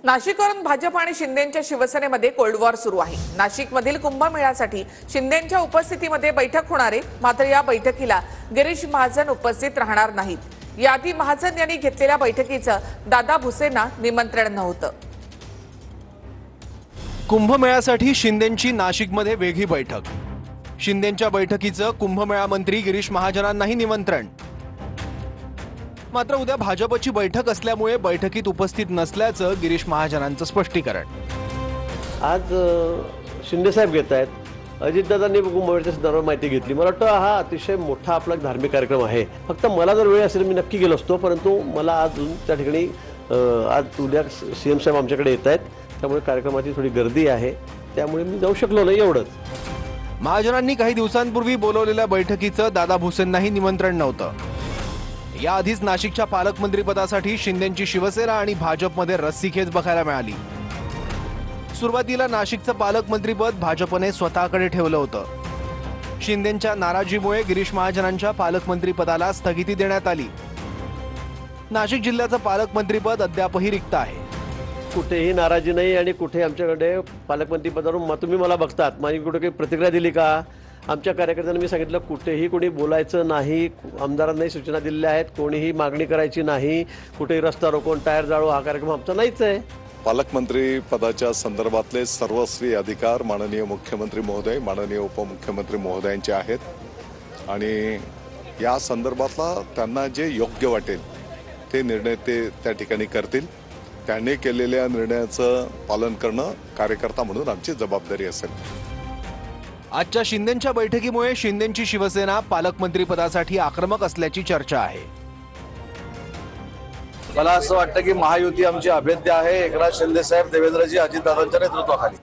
नाशिकवरून भाजप आणि शिंदेंच्या शिवसेनेमध्ये cold war सुरू आहे। नाशिकमधील कुंभमेळ्यासाठी शिंदेंच्या उपस्थितीमध्ये बैठक होणार आहे। मात्र या बैठकीला गिरीश महाजन उपस्थित राहणार नाहीत। याआधी महाजन यांनी घेतलेल्या बैठकीचं दादा भुसेंना निमंत्रण नव्हतं। कुंभमेळ्यासाठी शिंदेंची नाशिकमध्ये वेगळी बैठक। शिंदेंच्या बैठकीचं कुंभमेळा मंत्री गिरीश महाजनांनाही निमंत्रण। मात्र उद्या भाजपची बैठक असल्यामुळे बैठकीत उपस्थित नसल्याचं गिरीश महाजनांचं स्पष्टीकरण। आज शिंदे साहेब घेत आहेत। अजितदादांनी कुंभमेळ्याच्या संदर्भात माहिती घेतली। मला वाटतं हा अतिशय मोठा आपला धार्मिक कार्यक्रम आहे। फक्त मला जर वेळ असेल मी नक्की गेलो असतो, परंतु मला आज त्या ठिकाणी आज उद्या सीएम साहेब आमच्याकडे येत आहेत, त्यामुळे कार्यक्रमाची थोडी गर्दी आहे, त्यामुळे मी जाऊ शकलो नाही एवढंच। महाजनांनी काही दिवसांपूर्वी बोलवलेल्या बैठकीचं दादा भुसेंनाही निमंत्रण नव्हतं। याआधीच नाशिकच्या पालकमंत्रीपदासाठी शिंदेंची शिवसेना आणि भाजपमध्ये रस्सीखेच बघायला मिळाली। सुरुवातीला नाशिकचं पालकमंत्रीपद भाजपने स्वतःकडे ठेवलं होतं। शिंदेंच्या नाराजीमुळे गिरीश महाजनांच्या पालकमंत्रीपदाला स्थगिती देण्यात आली। नाशिक जिल्ह्याचं पालकमंत्रीपद अद्यापही रिक्त आहे। कुठेही नाराजी नाही आणि कुठे आमच्याकडे पालकमंत्रीपदावरून तुम्ही मला बघतात, माझी कुठे काही प्रतिक्रिया दिली का? आमच्या कार्यकर्त्यांना मी सांगितलं कुठेही कोणी बोलायचं नाही, आमदारांनाही सूचना दिलेल्या आहेत, कोणीही मागणी करायची नाही, कुठेही रस्ता रोखून टायर जाळू हा कार्यक्रम आमचा नाहीच आहे। पालकमंत्री पदाच्या संदर्भातले सर्वस्वी अधिकार माननीय मुख्यमंत्री महोदय, माननीय उपमुख्यमंत्री महोदयांचे आहेत आणि या संदर्भातला त्यांना जे योग्य वाटेल ते निर्णय ते त्या ठिकाणी करतील। त्यांनी केलेल्या निर्णयाचं पालन करणं कार्यकर्ता म्हणून आमची जबाबदारी असेल। आजच्या शिंदेंच्या बैठकीमुळे शिंदेंची शिवसेना पालकमंत्रीपदासाठी आक्रमक असल्याची चर्चा आहे। मला असं वाटतं की महायुती आमची अभेद्य आहे। एकनाथ शिंदे साहेब, देवेंद्रजी, अजितदादांच्या नेतृत्वाखाली